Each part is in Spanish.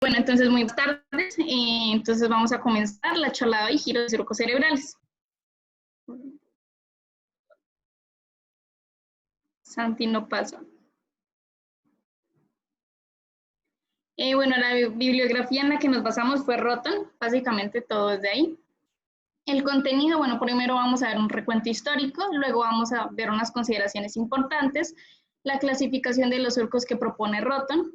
Bueno, entonces muy buenas tardes. Entonces vamos a comenzar la charla de hoy, giros de surcos cerebrales. Santi no pasa. Bueno, la bibliografía en la que nos basamos fue Rotten, básicamente todo es de ahí. El contenido, bueno, primero vamos a ver un recuento histórico, luego vamos a ver unas consideraciones importantes, la clasificación de los surcos que propone Rotten,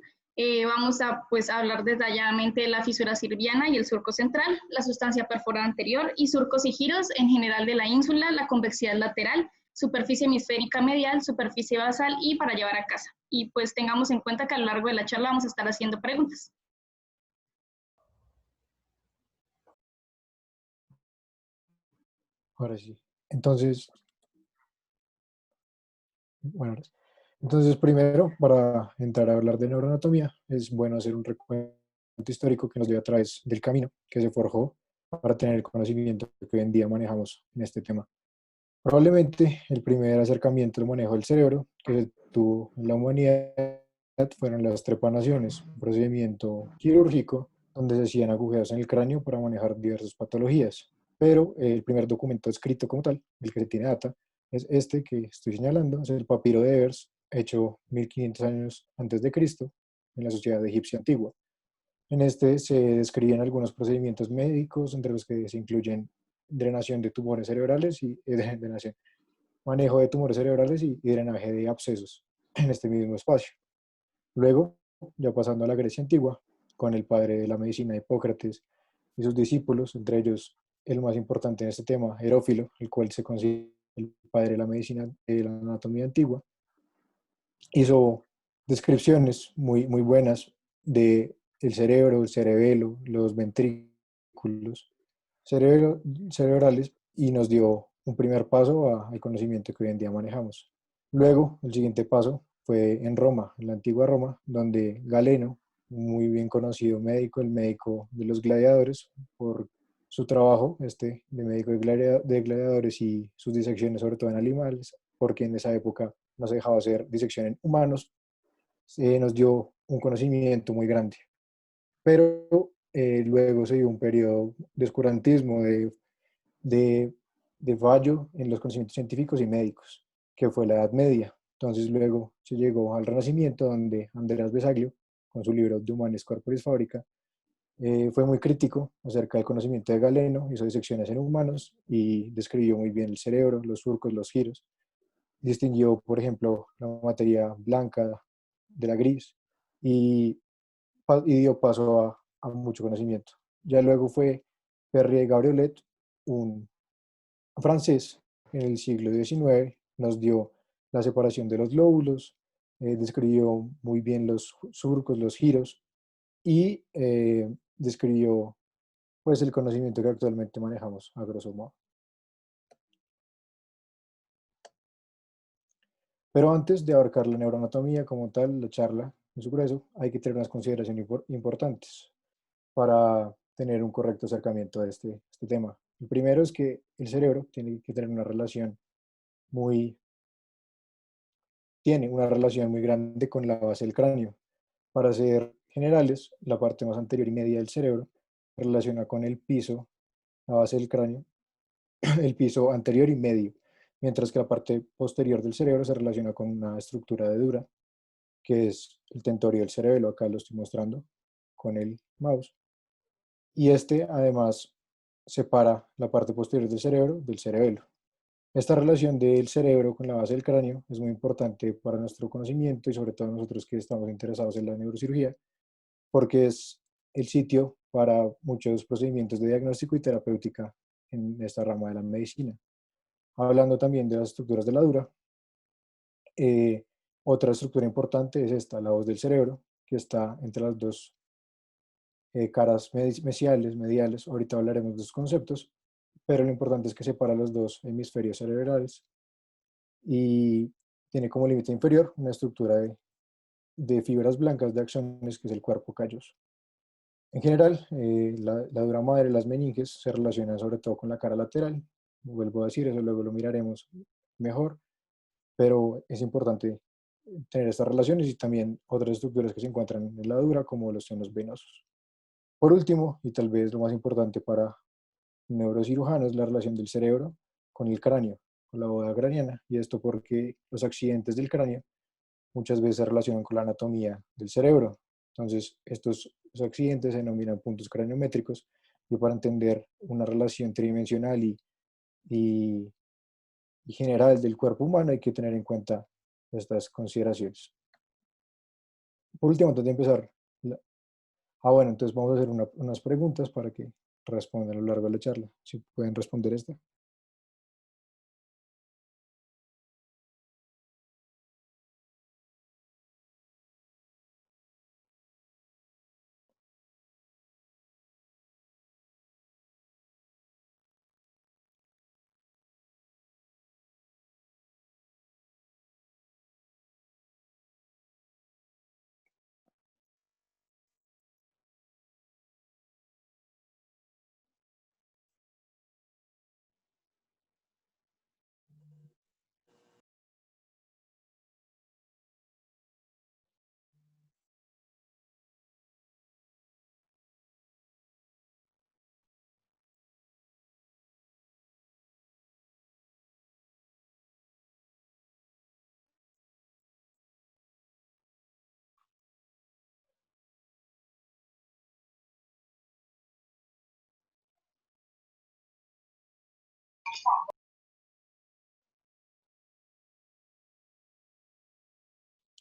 vamos a pues, hablar detalladamente de la fisura sirviana y el surco central, la sustancia perforada anterior y surcos y giros en general de la ínsula, la convexidad lateral, superficie hemisférica medial, superficie basal y para llevar a casa. Y pues tengamos en cuenta que a lo largo de la charla vamos a estar haciendo preguntas. Ahora sí. Entonces, bueno, entonces primero, para entrar a hablar de neuroanatomía, es bueno hacer un recuento histórico que nos lleve a través del camino que se forjó para tener el conocimiento que hoy en día manejamos en este tema. Probablemente el primer acercamiento al manejo del cerebro que se tuvo en la humanidad fueron las trepanaciones, un procedimiento quirúrgico donde se hacían agujeros en el cráneo para manejar diversas patologías. Pero el primer documento escrito como tal, el que se tiene data, es este que estoy señalando, es el papiro de Ebers, hecho 1500 años antes de Cristo, en la sociedad egipcia antigua. En este se describen algunos procedimientos médicos, entre los que se incluyen drenación de tumores cerebrales y drenación, manejo de tumores cerebrales y drenaje de abscesos en este mismo espacio. Luego, ya pasando a la Grecia antigua, con el padre de la medicina Hipócrates y sus discípulos, entre ellos el más importante en este tema, Herófilo, el cual se considera el padre de la medicina de la anatomía antigua, hizo descripciones muy buenas de el cerebro, el cerebelo, los ventrículos cerebrales y nos dio un primer paso al conocimiento que hoy en día manejamos. Luego, el siguiente paso fue en Roma, en la antigua Roma, donde Galeno, muy bien conocido médico, el médico de los gladiadores, por su trabajo de médico de gladiadores y sus disecciones, sobre todo en animales, porque en esa época no se dejaba hacer disección en humanos, nos dio un conocimiento muy grande. Pero luego se dio un periodo de oscurantismo, de, de fallo en los conocimientos científicos y médicos, que fue la Edad Media. Entonces luego se llegó al Renacimiento, donde Andreas Besaglio, con su libro De Humanis Corporis Fabrica, fue muy crítico acerca del conocimiento de Galeno, hizo disecciones en humanos y describió muy bien el cerebro, los surcos, los giros. Distinguió, por ejemplo, la materia blanca de la gris y, y dio paso a mucho conocimiento. Ya luego fue Perrier Gabriolet, un francés en el siglo XIX, nos dio la separación de los lóbulos, describió muy bien los surcos, los giros y describió pues el conocimiento que actualmente manejamos a grosso modo. Pero antes de abarcar la neuroanatomía como tal, la charla en su grueso, hay que tener unas consideraciones importantes para tener un correcto acercamiento a este tema. El primero es que el cerebro muy, tiene una relación muy grande con la base del cráneo. Para ser generales, la parte más anterior y media del cerebro se relaciona con el piso, la base del cráneo, el piso anterior y medio, mientras que la parte posterior del cerebro se relaciona con una estructura de dura, que es el tentorio del cerebelo, acá lo estoy mostrando con el mouse. Y además separa la parte posterior del cerebro del cerebelo. Esta relación del cerebro con la base del cráneo es muy importante para nuestro conocimiento y sobre todo nosotros que estamos interesados en la neurocirugía, porque es el sitio para muchos procedimientos de diagnóstico y terapéutica en esta rama de la medicina. Hablando también de las estructuras de la dura, otra estructura importante es esta, la voz del cerebro, que está entre las dos caras mediales. Ahorita hablaremos de esos conceptos, pero lo importante es que separa los dos hemisferios cerebrales y tiene como límite inferior una estructura de fibras blancas de axones, que es el cuerpo calloso. En general, la dura madre, las meninges, se relacionan sobre todo con la cara lateral. Vuelvo a decir, eso luego lo miraremos mejor, pero es importante tener estas relaciones y también otras estructuras que se encuentran en la dura, como los senos venosos. Por último, y tal vez lo más importante para un neurocirujano, es la relación del cerebro con el cráneo, con la bóveda craneana, y esto porque los accidentes del cráneo muchas veces se relacionan con la anatomía del cerebro. Entonces, estos accidentes se denominan puntos craniométricos, y para entender una relación tridimensional y, y general del cuerpo humano hay que tener en cuenta estas consideraciones. Por último, antes de empezar, bueno, entonces vamos a hacer unas preguntas para que respondan a lo largo de la charla. Si pueden responder esta.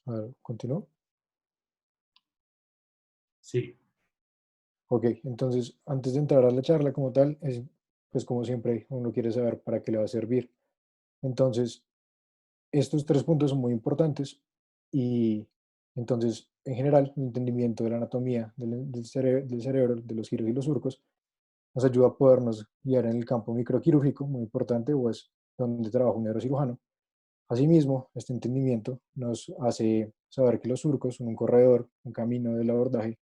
A ver, ¿continúo? Sí. Ok, entonces antes de entrar a la charla como tal, pues como siempre uno quiere saber para qué le va a servir. Entonces, estos tres puntos son muy importantes y entonces, en general, el entendimiento de la anatomía del cerebro, de los giros y los surcos, nos ayuda a podernos guiar en el campo microquirúrgico, muy importante, o es donde trabaja un neurocirujano. Asimismo, este entendimiento nos hace saber que los surcos son un corredor, un camino del abordaje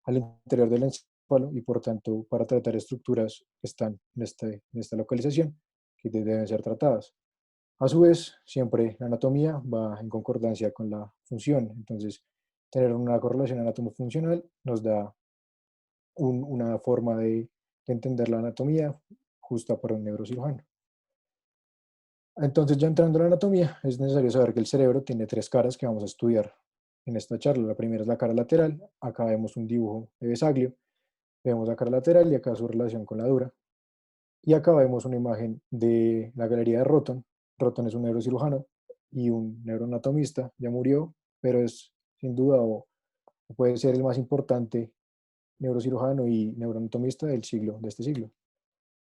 al interior del encéfalo y por tanto para tratar estructuras que están en esta localización que deben ser tratadas. A su vez, siempre la anatomía va en concordancia con la función, entonces tener una correlación anatomo-funcional nos da una forma de entender la anatomía justa para un neurocirujano. Entonces, ya entrando en la anatomía, es necesario saber que el cerebro tiene tres caras que vamos a estudiar en esta charla. La primera es la cara lateral, acá vemos un dibujo de Besaglio, vemos la cara lateral y acá su relación con la dura. Y acá vemos una imagen de la galería de Roton. Roton es un neurocirujano y un neuroanatomista, ya murió, pero es sin duda o puede ser el más importante neurocirujano y neuroanatomista de este siglo.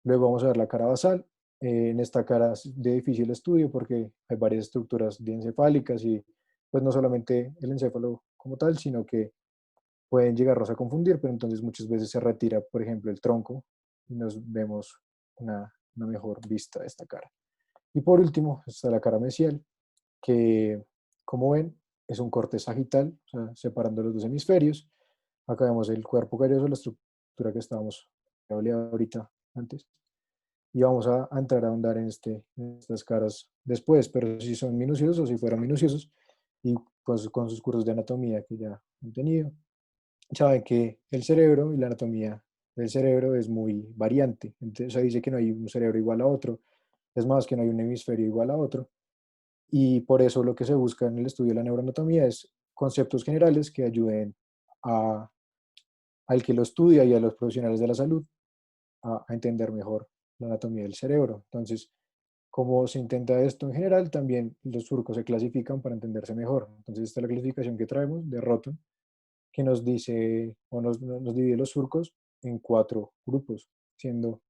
Luego vamos a ver la cara basal. En esta cara es de difícil estudio porque hay varias estructuras diencefálicas y pues no solamente el encéfalo como tal, sino que pueden llegarnos a confundir, pero entonces muchas veces se retira, por ejemplo, el tronco y nos vemos una mejor vista de esta cara. Y por último está la cara mesial, que como ven es un corte sagital, o sea, separando los dos hemisferios. Acá vemos el cuerpo calloso, la estructura que estábamos hablando ahorita antes. Y vamos a entrar a ahondar en estas caras después, pero si son minuciosos, si fueron minuciosos, y pues con sus cursos de anatomía que ya han tenido, saben que el cerebro y la anatomía del cerebro es muy variante. Entonces, se dice que no hay un cerebro igual a otro, es más, que no hay un hemisferio igual a otro. Y por eso lo que se busca en el estudio de la neuroanatomía es conceptos generales que ayuden a, al que lo estudia y a los profesionales de la salud a entender mejor la anatomía del cerebro. Entonces, como se intenta esto en general, también los surcos se clasifican para entenderse mejor. Entonces, esta es la clasificación que traemos de Rotten, que nos dice o nos divide los surcos en cuatro grupos, siendo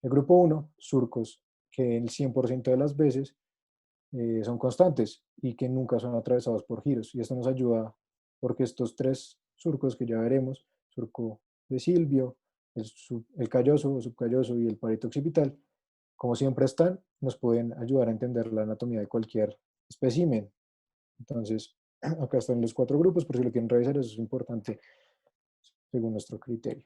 el grupo uno surcos que el 100% de las veces son constantes y que nunca son atravesados por giros. Y esto nos ayuda porque estos tres surcos que ya veremos, surco de Silvio, el calloso o subcalloso y el parieto occipital, como siempre están, nos pueden ayudar a entender la anatomía de cualquier espécimen. Entonces, acá están los cuatro grupos, por si lo quieren revisar, eso es importante según nuestro criterio.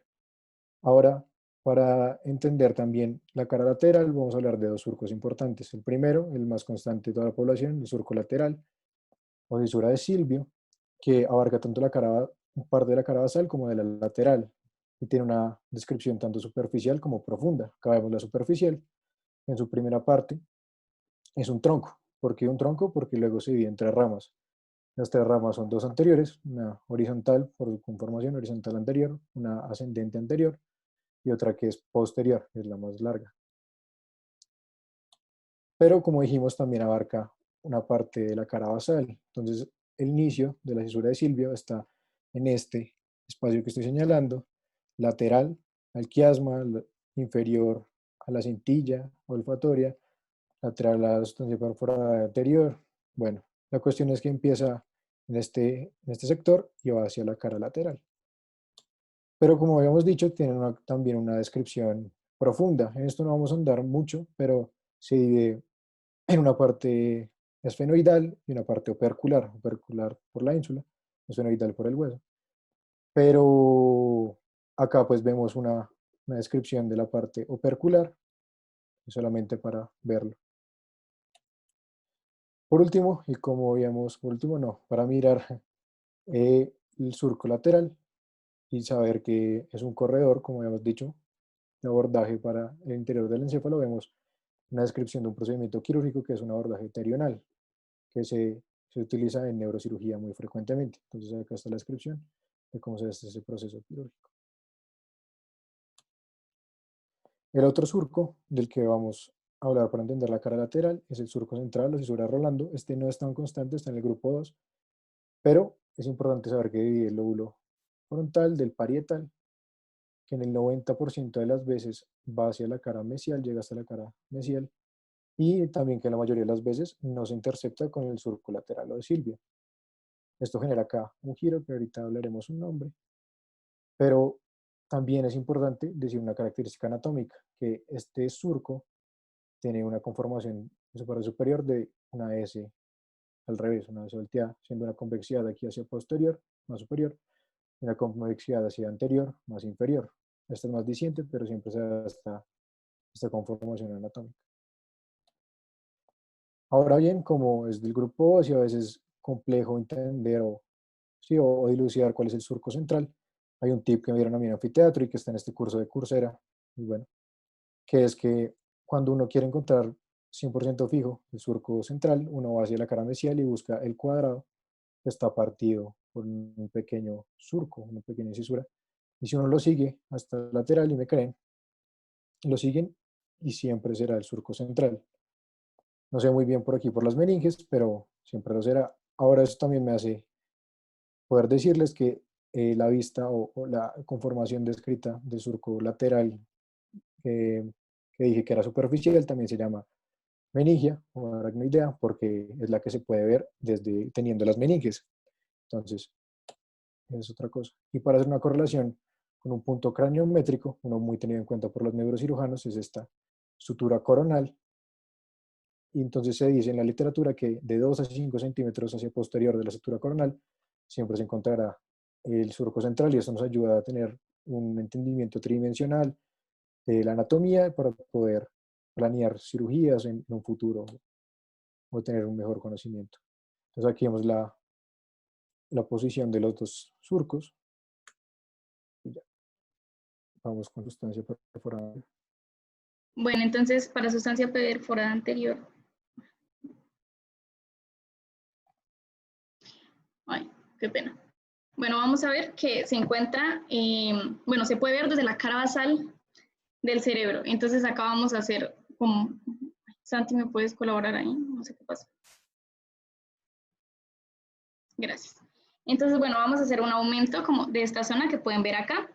Ahora, para entender también la cara lateral, vamos a hablar de dos surcos importantes. El primero, el más constante de toda la población, el surco lateral o fisura de Silvio, que abarca tanto la cara, parte de la cara basal como de la lateral. y tiene una descripción tanto superficial como profunda. Acá vemos la superficial. En su primera parte es un tronco. ¿Por qué un tronco? Porque luego se divide en tres ramas. Las tres ramas son dos anteriores, una horizontal por su conformación, horizontal anterior, una ascendente anterior y otra que es posterior, que es la más larga. Pero como dijimos, también abarca una parte de la cara basal. Entonces, el inicio de la cisura de Silvio está en este espacio que estoy señalando, lateral al quiasma, inferior a la cintilla olfatoria, lateral a la sustancia perforada anterior. Bueno, la cuestión es que empieza en este sector y va hacia la cara lateral. Pero como habíamos dicho, tiene también una descripción profunda. En esto no vamos a andar mucho, pero se divide en una parte esfenoidal y una parte opercular por la ínsula, esfenoidal por el hueso. Pero acá pues vemos una descripción de la parte opercular, solamente para verlo. Por último, y como habíamos, por último no, para mirar el surco lateral y saber que es un corredor, como habíamos dicho, de abordaje para el interior del encéfalo, vemos una descripción de un procedimiento quirúrgico que es un abordaje terional, que se utiliza en neurocirugía muy frecuentemente. Entonces acá está la descripción de cómo se hace ese proceso quirúrgico. El otro surco del que vamos a hablar para entender la cara lateral es el surco central o cisura Rolando. Este no es tan constante, está en el grupo 2, pero es importante saber que divide el lóbulo frontal del parietal, que en el 90% de las veces va hacia la cara mesial, llega hasta la cara mesial, y también que la mayoría de las veces no se intercepta con el surco lateral o de Silvio. Esto genera acá un giro, que ahorita hablaremos un nombre, pero también es importante decir una característica anatómica, que este surco tiene una conformación en su parte superior de una S al revés, una S volteada, siendo una convexidad aquí hacia posterior, más superior, y una convexidad hacia anterior, más inferior. Esta es más diciente, pero siempre se da esta conformación anatómica. Ahora bien, como es del grupo óseo, a veces es complejo entender o dilucidar cuál es el surco central. Hay un tip que me dieron a mí en anfiteatro y que está en este curso de Coursera, y bueno, que es que cuando uno quiere encontrar 100% fijo el surco central, uno va hacia la cara mesial y busca el cuadrado que está partido por un pequeño surco, una pequeña cisura. Y si uno lo sigue hasta el lateral, y me creen, lo siguen y siempre será el surco central. No sé muy bien por aquí por las meninges, pero siempre lo será. Ahora eso también me hace poder decirles que la vista o la conformación descrita del surco lateral que dije que era superficial también se llama meningia o aracnoidea porque es la que se puede ver desde teniendo las meninges. Entonces, es otra cosa. Y para hacer una correlación con un punto craniométrico, uno muy tenido en cuenta por los neurocirujanos, es esta sutura coronal. Y entonces se dice en la literatura que de 2 a 5 centímetros hacia posterior de la sutura coronal siempre se encontrará el surco central y esto nos ayuda a tener un entendimiento tridimensional de la anatomía para poder planear cirugías en un futuro o tener un mejor conocimiento. Entonces aquí vemos la posición de los dos surcos. Y ya, vamos con sustancia perforada. Bueno, entonces para sustancia perforada anterior. Ay, qué pena. Bueno, vamos a ver que se encuentra, bueno, se puede ver desde la cara basal del cerebro. Entonces acá vamos a hacer como, Santi, ¿me puedes colaborar ahí? No sé qué pasa. Gracias. Entonces, bueno, vamos a hacer un aumento como de esta zona que pueden ver acá.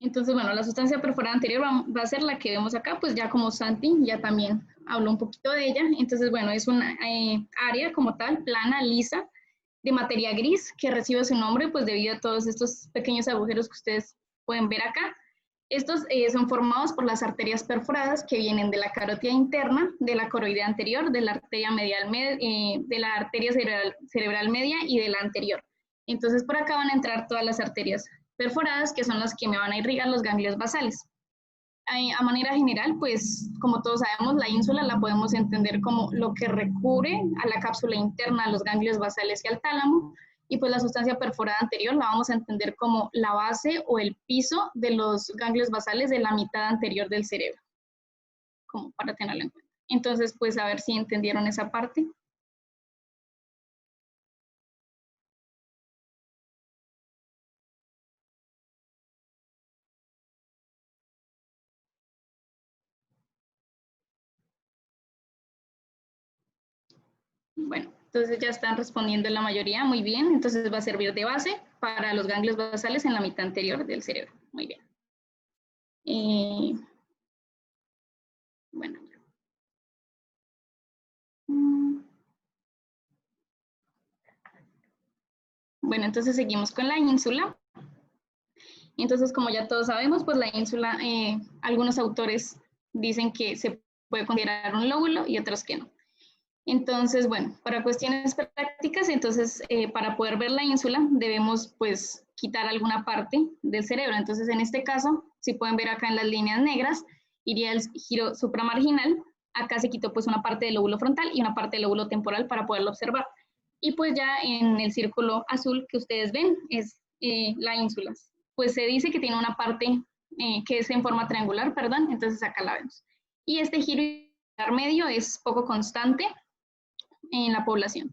Entonces, bueno, la sustancia perforada anterior va a ser la que vemos acá, pues ya como Santi ya también habló un poquito de ella. Entonces, bueno, es una área como tal, plana, lisa, de materia gris, que recibe su nombre pues debido a todos estos pequeños agujeros que ustedes pueden ver acá. Estos son formados por las arterias perforadas que vienen de la carótida interna, de la coroidea anterior, de la arteria medial, de la arteria cerebral media y de la anterior. Entonces por acá van a entrar todas las arterias perforadas, que son las que me van a irrigar los ganglios basales. A manera general, pues como todos sabemos, la ínsula la podemos entender como lo que recubre a la cápsula interna, a los ganglios basales y al tálamo, Y pues la sustancia perforada anterior la vamos a entender como la base o el piso de los ganglios basales de la mitad anterior del cerebro, como para tenerlo en cuenta. Entonces, pues a ver si entendieron esa parte. Bueno, entonces ya están respondiendo la mayoría, muy bien. Entonces va a servir de base para los ganglios basales en la mitad anterior del cerebro. Muy bien. Bueno. Bueno, entonces seguimos con la ínsula. Entonces, como ya todos sabemos, pues la ínsula, algunos autores dicen que se puede considerar un lóbulo y otros que no. Entonces, bueno, para cuestiones prácticas, entonces, para poder ver la ínsula, debemos, pues, quitar alguna parte del cerebro. Entonces, en este caso, si pueden ver acá en las líneas negras, iría el giro supramarginal. Acá se quitó, pues, una parte del lóbulo frontal y una parte del lóbulo temporal para poderlo observar. Y, pues, ya en el círculo azul que ustedes ven es la ínsula. Pues, se dice que tiene una parte que es en forma triangular, perdón, entonces acá la vemos. Y este giro medio es poco constante en la población.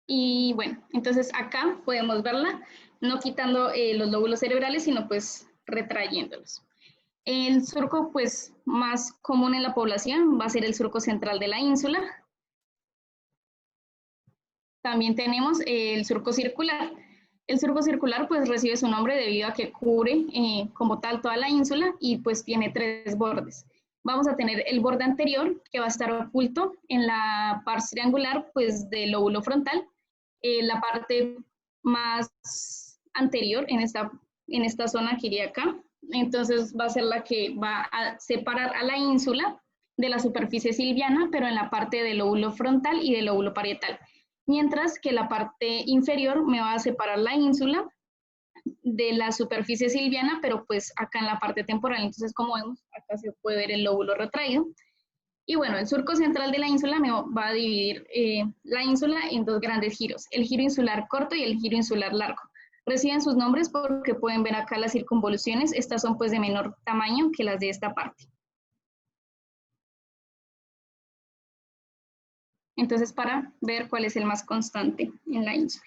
Y bueno, entonces acá podemos verla, no quitando los lóbulos cerebrales, sino pues retrayéndolos. El surco pues más común en la población va a ser el surco central de la ínsula. También tenemos el surco circular. El surco circular pues recibe su nombre debido a que cubre como tal toda la ínsula y pues tiene tres bordes. Vamos a tener el borde anterior que va a estar oculto en la parte triangular pues del lóbulo frontal. La parte más anterior en esta zona que iría acá, entonces va a ser la que va a separar a la ínsula de la superficie silviana, pero en la parte del lóbulo frontal y del lóbulo parietal. Mientras que la parte inferior me va a separar la ínsula de la superficie silviana, pero pues acá en la parte temporal. Entonces, como vemos, acá se puede ver el lóbulo retraído. Y bueno, el surco central de la ínsula me va a dividir la ínsula en dos grandes giros, el giro insular corto y el giro insular largo. Reciben sus nombres porque pueden ver acá las circunvoluciones, estas son pues de menor tamaño que las de esta parte. Entonces, para ver cuál es el más constante en la ínsula.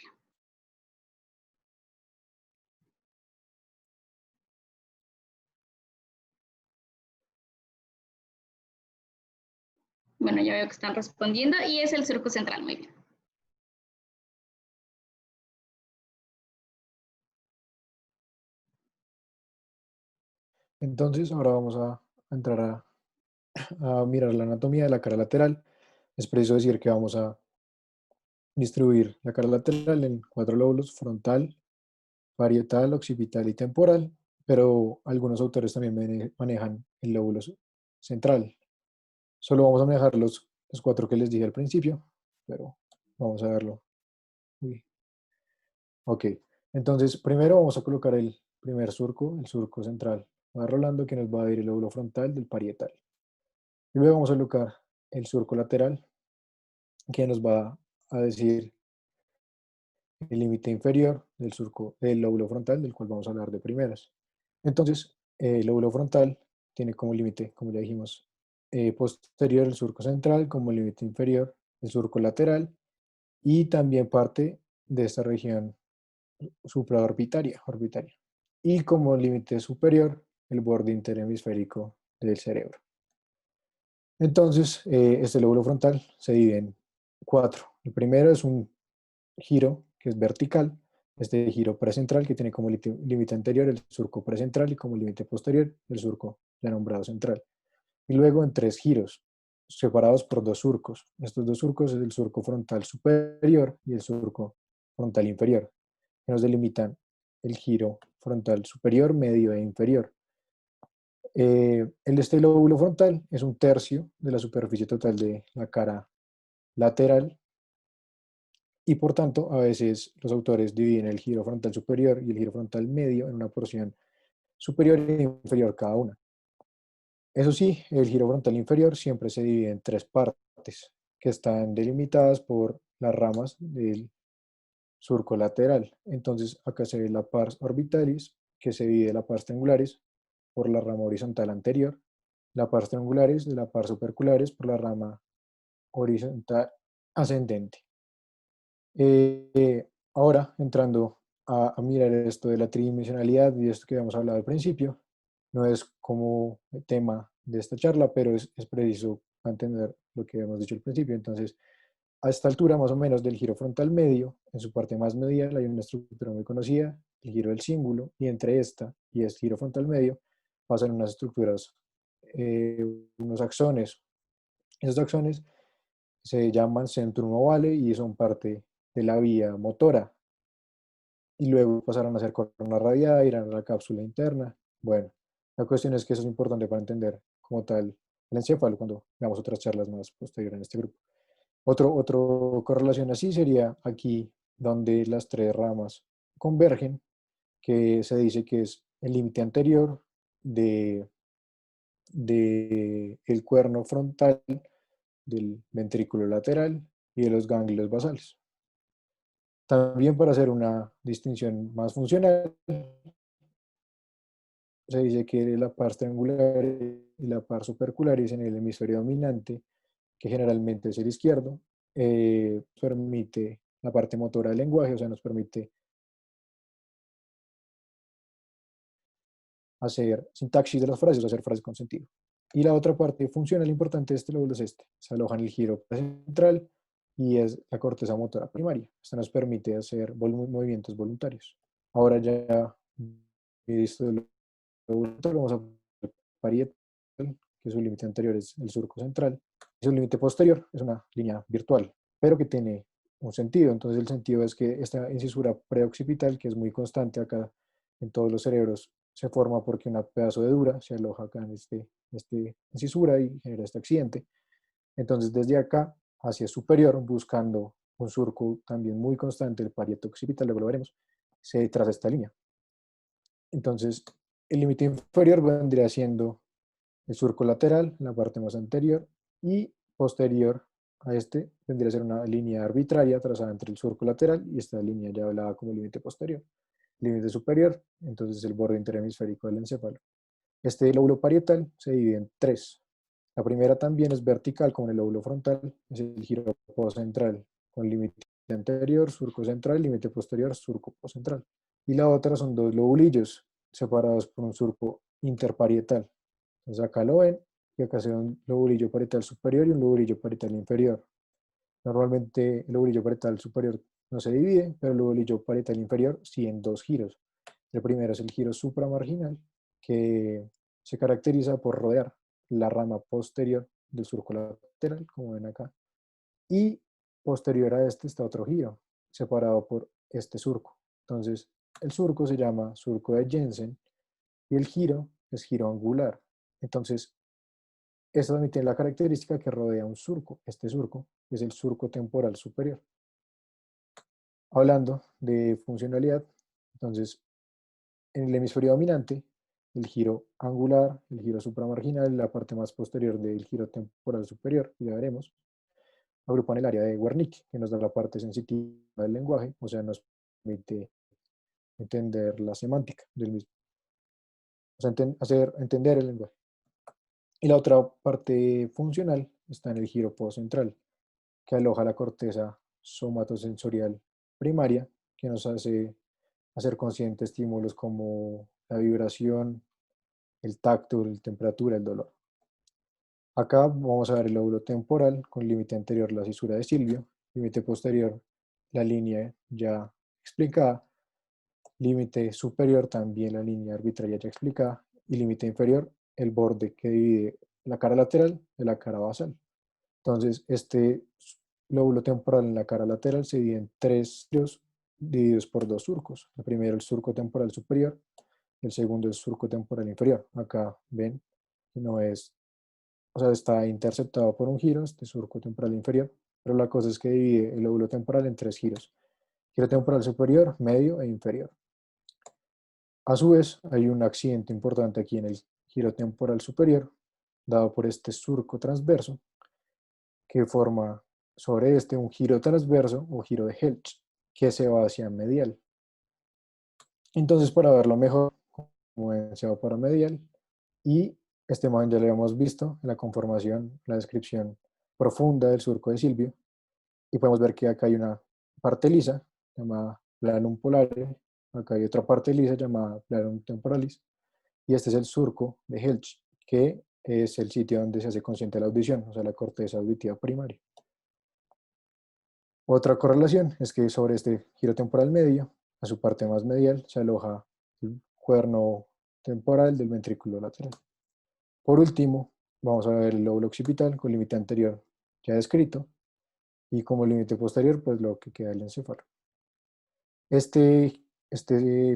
Bueno, ya veo que están respondiendo y es el surco central, muy bien. Entonces, ahora vamos a entrar a mirar la anatomía de la cara lateral. Es preciso decir que vamos a distribuir la cara lateral en 4 lóbulos: frontal, parietal, occipital y temporal, pero algunos autores también manejan el lóbulo central. Solo vamos a manejar los 4 que les dije al principio, pero vamos a verlo. Uy. Ok, entonces primero vamos a colocar el primer surco, el surco central. Va rolando, que nos va a ir el lóbulo frontal del parietal. Y luego vamos a colocar el surco lateral, que nos va a decir el límite inferior del surco del lóbulo frontal, del cual vamos a hablar de primeras. Entonces, el lóbulo frontal tiene como límite, como ya dijimos, posterior el surco central, como límite inferior el surco lateral, y también parte de esta región supraorbitaria, orbitaria. Y como límite superior, el borde interhemisférico del cerebro. Entonces, este lóbulo frontal se divide en 4. El primero es un giro que es vertical, este giro precentral que tiene como límite anterior el surco precentral y como límite posterior el surco ya nombrado central. Y luego en 3 giros, separados por 2 surcos. Estos 2 surcos es el surco frontal superior y el surco frontal inferior, que nos delimitan el giro frontal superior, medio e inferior. Este lóbulo frontal es un tercio de la superficie total de la cara lateral y por tanto a veces los autores dividen el giro frontal superior y el giro frontal medio en una porción superior e inferior cada una. Eso sí, el giro frontal inferior siempre se divide en 3 partes. que están delimitadas por las ramas del surco lateral. Entonces acá se ve la pars orbitalis, que se divide la pars triangularis por la rama horizontal anterior, la pars triangularis de la pars opercularis por la rama horizontal ascendente. Ahora, entrando a mirar esto de la tridimensionalidad y esto que habíamos hablado al principio, no es como el tema de esta charla, pero es preciso entender lo que habíamos dicho al principio. Entonces, a esta altura más o menos del giro frontal medio, en su parte más medial hay una estructura muy conocida, el giro del cíngulo, y entre esta y este giro frontal medio pasan unas estructuras, unos axones. Esos axones se llaman centrum ovale y son parte de la vía motora. Y luego pasaron a ser corona radiada, irán a la cápsula interna. Bueno, la cuestión es que eso es importante para entender como tal el encéfalo cuando veamos otras charlas más posteriores en este grupo. Otro correlación así sería aquí donde las tres ramas convergen, que se dice que es el límite anterior de el cuerno frontal, del ventrículo lateral y de los ganglios basales. También para hacer una distinción más funcional, se dice que la pars triangular y la pars opercularis en el hemisferio dominante, que generalmente es el izquierdo, permite la parte motora del lenguaje, o sea, nos permite hacer sintaxis de las frases, hacer frases con sentido. Y la otra parte funcional importante de este lóbulo es este. Se aloja en el giro central y es la corteza motora primaria. Esto nos permite hacer movimientos voluntarios. Ahora ya visto el lóbulo, vamos a parietal, que su límite anterior es el surco central. Y su límite posterior es una línea virtual, pero que tiene un sentido. Entonces el sentido es que esta incisura preoccipital, que es muy constante acá en todos los cerebros, se forma porque un pedazo de dura se aloja acá en este incisura y genera este accidente. Entonces desde acá hacia superior, buscando un surco también muy constante, el parieto occipital, luego lo veremos, se traza esta línea. Entonces el límite inferior vendría siendo el surco lateral, en la parte más anterior, y posterior a este vendría a ser una línea arbitraria trazada entre el surco lateral y esta línea ya hablada como límite posterior. Límite superior, entonces el borde interhemisférico del encéfalo. Este lóbulo parietal se divide en tres. La primera también es vertical, como en el lóbulo frontal, es el giro postcentral, con límite anterior, surco central, límite posterior, surco postcentral. Y la otra son dos lobulillos separados por un surco interparietal. Entonces acá lo ven, y acá se ve un lobulillo parietal superior y un lobulillo parietal inferior. Normalmente el lobulillo parietal superior no se divide, pero el lobulillo parietal inferior sí en dos giros. El primero es el giro supramarginal, que se caracteriza por rodear la rama posterior del surco lateral, como ven acá. Y posterior a este está otro giro, separado por este surco. Entonces, el surco se llama surco de Jensen y el giro es giro angular. Entonces, esto también tiene la característica que rodea un surco. Este surco es el surco temporal superior. Hablando de funcionalidad, entonces, en el hemisferio dominante, el giro angular, el giro supramarginal, la parte más posterior del giro temporal superior, ya veremos, agrupan el área de Wernicke, que nos da la parte sensitiva del lenguaje, o sea, nos permite entender la semántica del mismo, o sea, hacer entender el lenguaje. Y la otra parte funcional está en el giro postcentral, que aloja la corteza somatosensorial primaria, que nos hace hacer consciente estímulos como la vibración, el tacto, la temperatura, el dolor. Acá vamos a ver el lóbulo temporal con límite anterior la cisura de Silvio, límite posterior la línea ya explicada, límite superior también la línea arbitraria ya explicada y límite inferior el borde que divide la cara lateral de la cara basal. Entonces este lóbulo temporal en la cara lateral se divide en tres giros divididos por dos surcos. El primero el surco temporal superior, el segundo es surco temporal inferior. Acá ven que no es, o sea, está interceptado por un giro, este surco temporal inferior, pero la cosa es que divide el lóbulo temporal en tres giros. Giro temporal superior, medio e inferior. A su vez, hay un accidente importante aquí en el giro temporal superior, dado por este surco transverso, que forma sobre este un giro transverso o giro de Helch, que se va hacia medial. Entonces, para verlo mejor, como se va para medial, y este imagen ya lo habíamos visto en la conformación, la descripción profunda del surco de Silvio, y podemos ver que acá hay una parte lisa llamada planum polare, acá hay otra parte lisa llamada planum temporalis, y este es el surco de Helch, que es el sitio donde se hace consciente la audición, o sea, la corteza auditiva primaria. Otra correlación es que sobre este giro temporal medio, a su parte más medial, se aloja el cuerno temporal del ventrículo lateral. Por último, vamos a ver el lóbulo occipital con límite anterior ya descrito, y como límite posterior, pues lo que queda del encéfalo. Este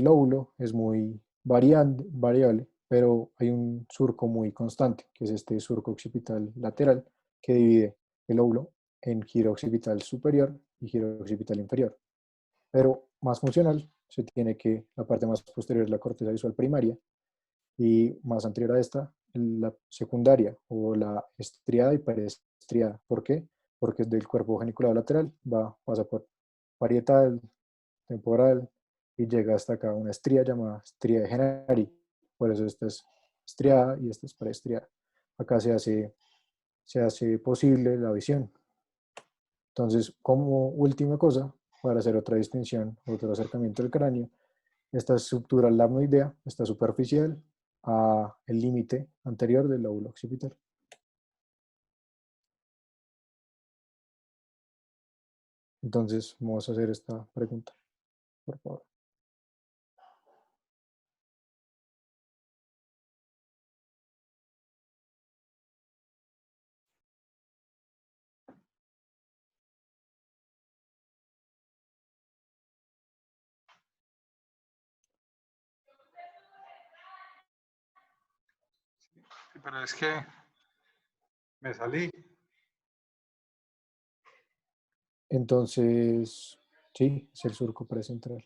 lóbulo es muy variable, pero hay un surco muy constante, que es este surco occipital lateral, que divide el lóbulo en giro occipital superior y giro occipital inferior. Pero más funcional, se tiene que la parte más posterior es la corteza visual primaria y más anterior a esta, la secundaria o la estriada y perestriada. ¿Por qué? Porque es del cuerpo geniculado lateral, pasa por parietal, temporal y llega hasta acá una estría llamada estría de Genari. Por eso esta es estriada y esta es perestriada. Acá se hace posible la visión. Entonces, como última cosa, para hacer otra distinción, otro acercamiento del cráneo, esta estructura lamnoidea está superficial a el límite anterior del lóbulo occipital. Entonces, vamos a hacer esta pregunta, por favor. Sí, pero es que me salí. Entonces, sí, es el surco precentral.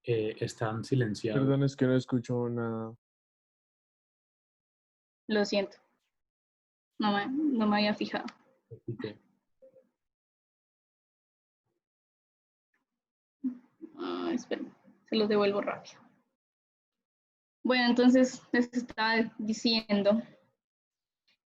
Están silenciados. Perdón, es que no escucho nada. Lo siento. No me había fijado. Espera, se los devuelvo rápido. Bueno, entonces les estaba diciendo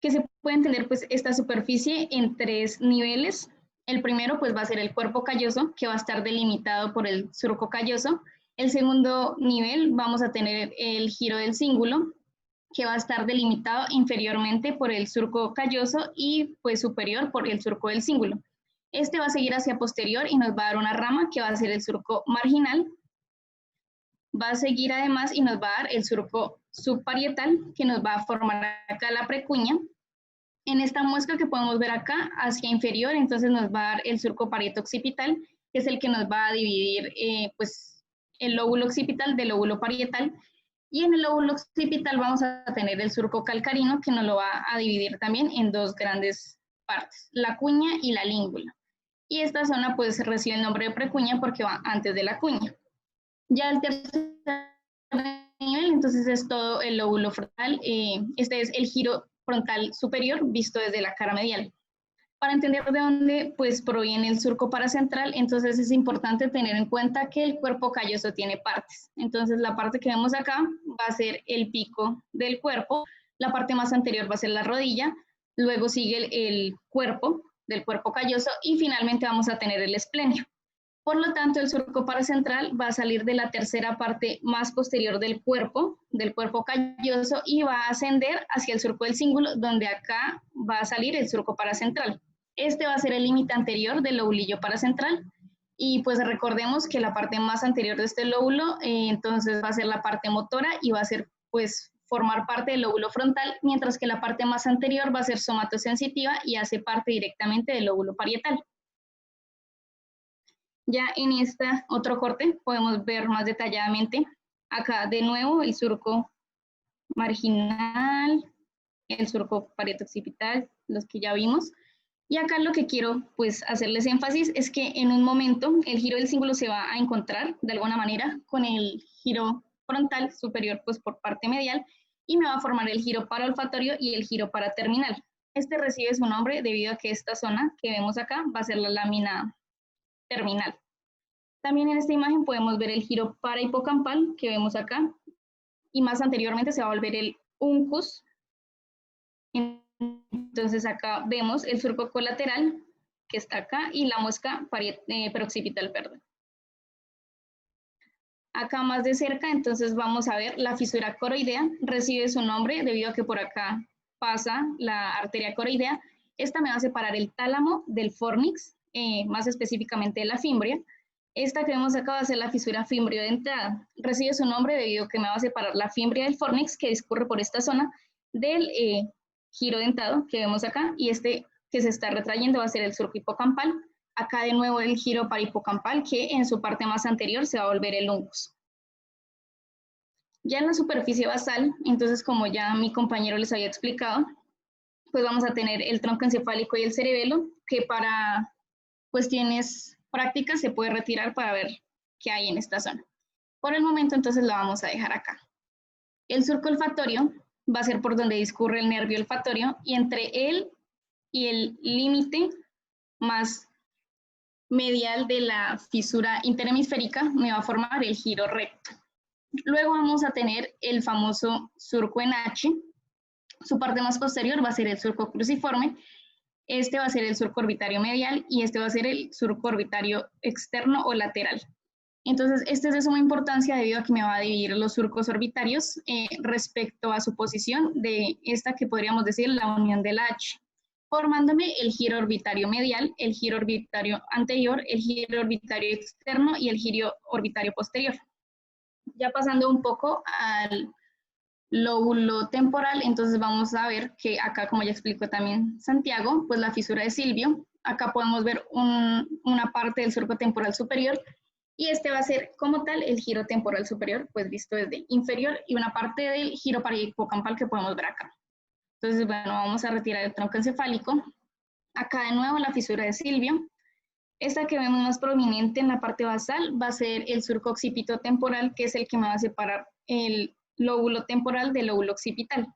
que se puede entender pues esta superficie en tres niveles. El primero pues va a ser el cuerpo calloso, que va a estar delimitado por el surco calloso. El segundo nivel vamos a tener el giro del cíngulo, que va a estar delimitado inferiormente por el surco calloso y pues superior por el surco del cíngulo. Este va a seguir hacia posterior y nos va a dar una rama que va a ser el surco marginal. Va a seguir además y nos va a dar el surco subparietal, que nos va a formar acá la precuña. En esta muesca que podemos ver acá, hacia inferior, entonces nos va a dar el surco parieto-occipital, que es el que nos va a dividir pues, el lóbulo occipital del lóbulo parietal. Y en el lóbulo occipital vamos a tener el surco calcarino, que nos lo va a dividir también en dos grandes partes, la cuña y la língula. Y esta zona pues recibe el nombre de precuña porque va antes de la cuña. Ya el tercer nivel, entonces es todo el lóbulo frontal. Este es el giro frontal superior visto desde la cara medial. Para entender de dónde pues, proviene el surco paracentral, entonces es importante tener en cuenta que el cuerpo calloso tiene partes. Entonces la parte que vemos acá va a ser el pico del cuerpo, la parte más anterior va a ser la rodilla, luego sigue el cuerpo del cuerpo calloso y finalmente vamos a tener el esplenio. Por lo tanto, el surco paracentral va a salir de la tercera parte más posterior del cuerpo calloso, y va a ascender hacia el surco del cíngulo, donde acá va a salir el surco paracentral. Este va a ser el límite anterior del lobulillo paracentral, y pues recordemos que la parte más anterior de este lóbulo, entonces va a ser la parte motora y va a ser pues formar parte del lóbulo frontal, mientras que la parte más anterior va a ser somatosensitiva y hace parte directamente del lóbulo parietal. Ya en este otro corte podemos ver más detalladamente acá de nuevo el surco marginal, el surco parieto-occipital, los que ya vimos. Y acá lo que quiero pues hacerles énfasis es que en un momento el giro del cíngulo se va a encontrar de alguna manera con el giro frontal superior pues por parte medial, y me va a formar el giro paraolfatorio y el giro paraterminal. Este recibe su nombre debido a que esta zona que vemos acá va a ser la lámina terminal. También en esta imagen podemos ver el giro parahipocampal que vemos acá, y más anteriormente se va a volver el uncus. Entonces acá vemos el surco colateral que está acá y la muesca preoccipital, perdón. Acá más de cerca, entonces vamos a ver la fisura coroidea, recibe su nombre debido a que por acá pasa la arteria coroidea. Esta me va a separar el tálamo del fornix, más específicamente de la fimbria. Esta que vemos acá va a ser la fisura fimbrio-dentada. Recibe su nombre debido a que me va a separar la fimbria del fornix, que discurre por esta zona, del giro dentado que vemos acá, y este que se está retrayendo va a ser el surco hipocampal. Acá de nuevo el giro parahipocampal, que en su parte más anterior se va a volver el uncus. Ya en la superficie basal, entonces como ya mi compañero les había explicado, pues vamos a tener el tronco encefálico y el cerebelo, que para cuestiones prácticas se puede retirar para ver qué hay en esta zona. Por el momento entonces la vamos a dejar acá. El surco olfatorio va a ser por donde discurre el nervio olfatorio, y entre él y el límite más medial de la fisura interhemisférica me va a formar el giro recto. Luego vamos a tener el famoso surco en H. Su parte más posterior va a ser el surco cruciforme. Este va a ser el surco orbitario medial y este va a ser el surco orbitario externo o lateral. Entonces, este es de suma importancia debido a que me va a dividir los surcos orbitarios respecto a su posición de esta que podríamos decir la unión de la H, formándome el giro orbitario medial, el giro orbitario anterior, el giro orbitario externo y el giro orbitario posterior. Ya pasando un poco al lóbulo temporal, entonces vamos a ver que acá, como ya explicó también Santiago, pues la fisura de Silvio, acá podemos ver una parte del surco temporal superior, y este va a ser como tal el giro temporal superior, pues visto desde inferior, y una parte del giro parahipocampal que podemos ver acá. Entonces, bueno, vamos a retirar el tronco encefálico. Acá de nuevo la fisura de Silvio. Esta que vemos más prominente en la parte basal va a ser el surco occipito-temporal, que es el que me va a separar el lóbulo temporal del lóbulo occipital.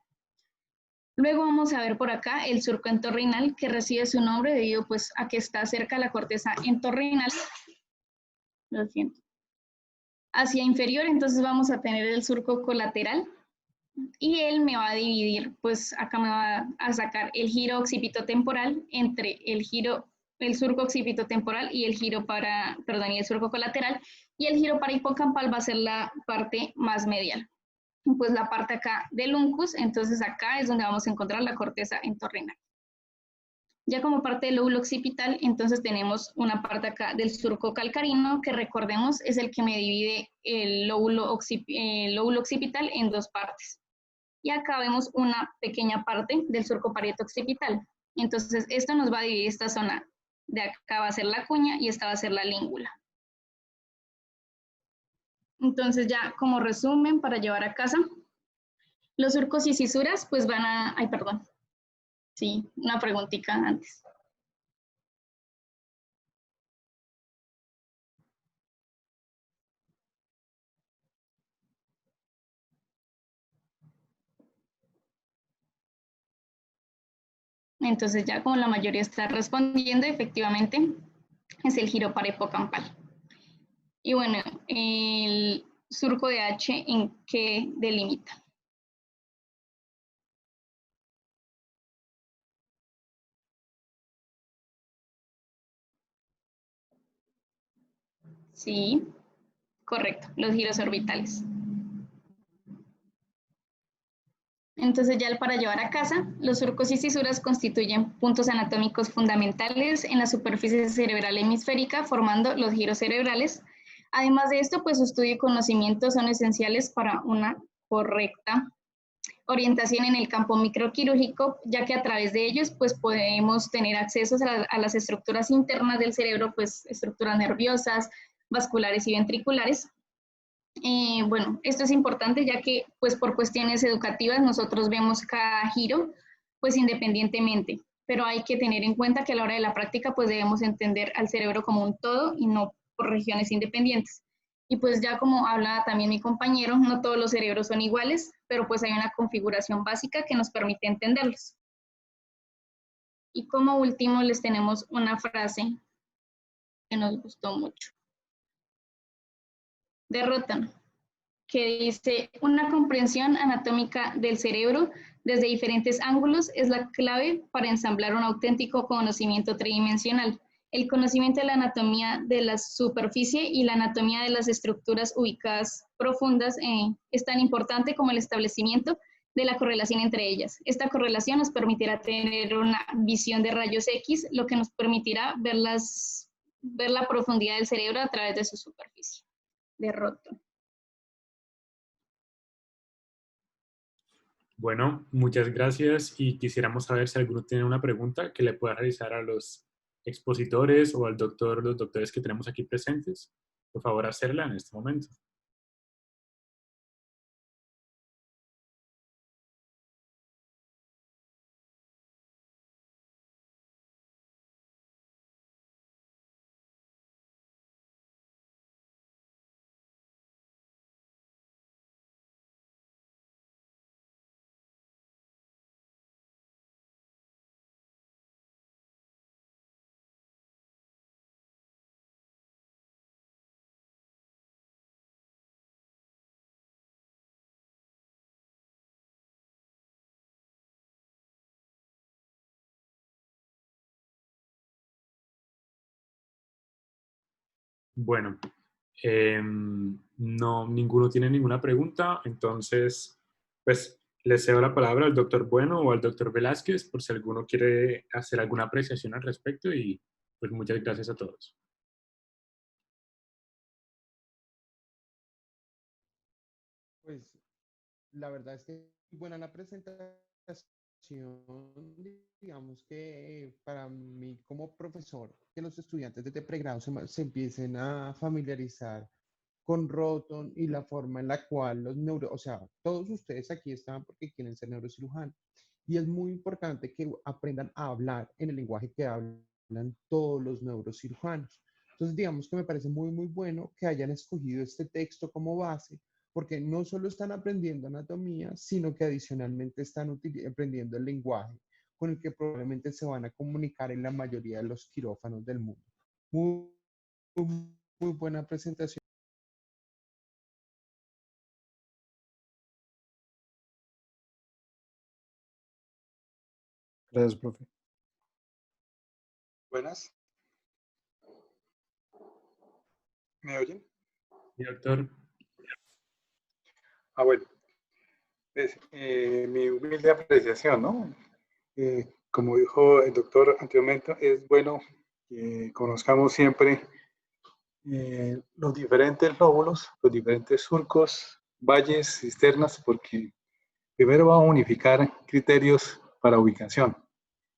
Luego vamos a ver por acá el surco entorrinal, que recibe su nombre debido pues, a que está cerca de la corteza entorrinal. Lo siento. Hacia inferior, entonces vamos a tener el surco colateral, y él me va a dividir, pues acá me va a sacar el giro occipito-temporal entre el surco occipito-temporal y el el surco colateral, y el giro parahipocampal va a ser la parte más medial, pues la parte acá del uncus. Entonces acá es donde vamos a encontrar la corteza entorrinal. Ya como parte del lóbulo occipital, entonces tenemos una parte acá del surco calcarino, que recordemos es el que me divide el lóbulo occipital en dos partes. Y acá vemos una pequeña parte del surco parieto-occipital. Entonces esto nos va a dividir esta zona. De acá va a ser la cuña y esta va a ser la língula. Entonces ya como resumen para llevar a casa, los surcos y cisuras pues van a... Ay, perdón. Sí, una preguntita antes. Entonces ya como la mayoría está respondiendo, efectivamente es el giro parahipocampal. Y bueno, el surco de H, ¿en qué delimita? Sí, correcto, los giros orbitales. Entonces ya para llevar a casa, los surcos y cisuras constituyen puntos anatómicos fundamentales en la superficie cerebral hemisférica, formando los giros cerebrales. Además de esto, pues su estudio y conocimiento son esenciales para una correcta orientación en el campo microquirúrgico, ya que a través de ellos pues podemos tener acceso a las estructuras internas del cerebro, pues estructuras nerviosas, vasculares y ventriculares. Bueno, esto es importante ya que pues por cuestiones educativas nosotros vemos cada giro pues independientemente, pero hay que tener en cuenta que a la hora de la práctica pues debemos entender al cerebro como un todo y no por regiones independientes. Y pues ya como habla también mi compañero, no todos los cerebros son iguales, pero pues hay una configuración básica que nos permite entenderlos. Y como último les tenemos una frase que nos gustó mucho. De Rotten, que dice, una comprensión anatómica del cerebro desde diferentes ángulos es la clave para ensamblar un auténtico conocimiento tridimensional. El conocimiento de la anatomía de la superficie y la anatomía de las estructuras ubicadas profundas es tan importante como el establecimiento de la correlación entre ellas. Esta correlación nos permitirá tener una visión de rayos X, lo que nos permitirá ver la profundidad del cerebro a través de su superficie. De Rotten. Bueno, muchas gracias y quisiéramos saber si alguno tiene una pregunta que le pueda realizar a los expositores o al doctor, los doctores que tenemos aquí presentes. Por favor, hacerla en este momento. Bueno, no, ninguno tiene ninguna pregunta, entonces, pues, le cedo la palabra al doctor Bueno o al doctor Velázquez por si alguno quiere hacer alguna apreciación al respecto y pues muchas gracias a todos. Pues la verdad es que muy buena la presentación. Digamos que para mí como profesor, que los estudiantes desde pregrado se empiecen a familiarizar con Roton y la forma en la cual o sea, todos ustedes aquí están porque quieren ser neurocirujanos. Y es muy importante que aprendan a hablar en el lenguaje que hablan todos los neurocirujanos. Entonces, digamos que me parece muy, muy bueno que hayan escogido este texto como base, porque no solo están aprendiendo anatomía, sino que adicionalmente están aprendiendo el lenguaje con el que probablemente se van a comunicar en la mayoría de los quirófanos del mundo. Muy, muy, muy buena presentación. Gracias, profe. Buenas. ¿Me oyen? Sí, doctor. Bueno, pues, mi humilde apreciación, ¿no? Como dijo el doctor anteriormente, es bueno que conozcamos siempre los diferentes lóbulos, los diferentes surcos, valles, cisternas, porque primero vamos a unificar criterios para ubicación.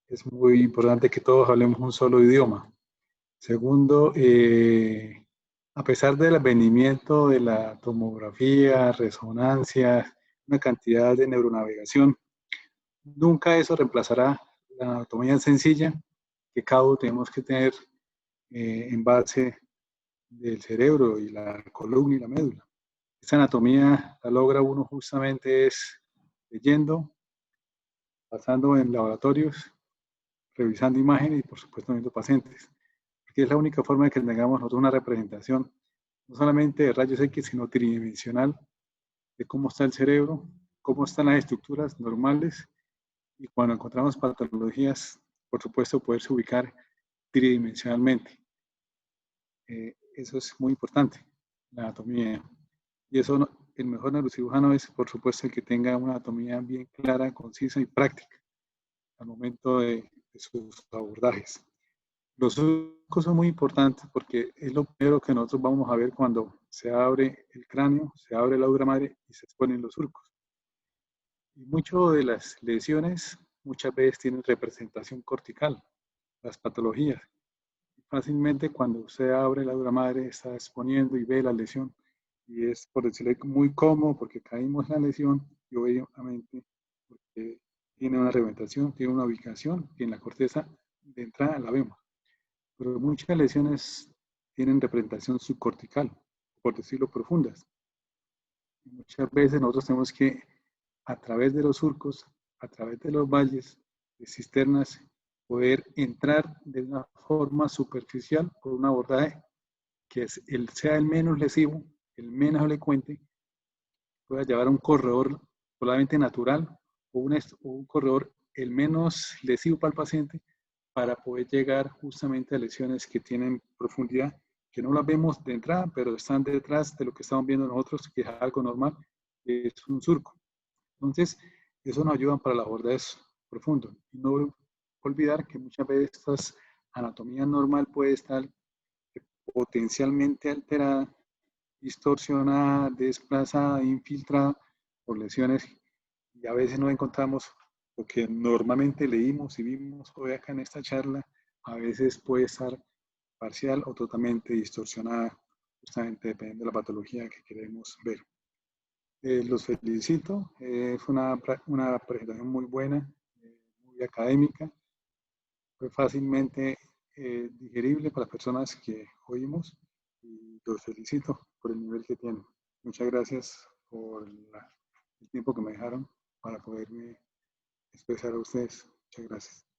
Es muy importante que todos hablemos un solo idioma. Segundo, a pesar del advenimiento de la tomografía, resonancia, una cantidad de neuronavegación, nunca eso reemplazará la anatomía sencilla que cada uno tenemos que tener en base del cerebro y la columna y la médula. Esta anatomía la logra uno justamente es leyendo, pasando en laboratorios revisando imágenes y por supuesto viendo pacientes, porque es la única forma de que tengamos nosotros una representación, no solamente de rayos X, sino tridimensional, de cómo está el cerebro, cómo están las estructuras normales, y cuando encontramos patologías, por supuesto, poderse ubicar tridimensionalmente. Eso es muy importante, la anatomía. Y eso, el mejor neurocirujano es, por supuesto, el que tenga una anatomía bien clara, concisa y práctica al momento de sus abordajes. Los surcos son muy importantes porque es lo primero que nosotros vamos a ver cuando se abre el cráneo, se abre la dura madre y se exponen los surcos. Y muchas de las lesiones muchas veces tienen representación cortical, las patologías. Fácilmente cuando usted abre la dura madre está exponiendo y ve la lesión y es, por decirlo, muy cómodo porque caímos en la lesión y obviamente porque tiene una reglamentación, tiene una ubicación y en la corteza de entrada la vemos. Pero muchas lesiones tienen representación subcortical, por decirlo, profundas. Y muchas veces nosotros tenemos que, a través de los surcos, a través de los valles, de cisternas, poder entrar de una forma superficial por un abordaje que sea el menos lesivo, el menos elocuente, pueda llevar a un corredor probablemente natural o un corredor el menos lesivo para el paciente para poder llegar justamente a lesiones que tienen profundidad, que no las vemos de entrada, pero están detrás de lo que estamos viendo nosotros, que es algo normal, que es un surco. Entonces, eso nos ayuda para el abordaje profundo. Y no olvidar que muchas veces esta anatomía normal puede estar potencialmente alterada, distorsionada, desplazada, infiltrada por lesiones y a veces no encontramos lo que normalmente leímos y vimos hoy acá en esta charla, a veces puede estar parcial o totalmente distorsionada, justamente dependiendo de la patología que queremos ver. Los felicito, fue una presentación muy buena, muy académica, fue fácilmente digerible para las personas que oímos y los felicito por el nivel que tienen. Muchas gracias por el tiempo que me dejaron para poderme expresar a ustedes. Muchas gracias.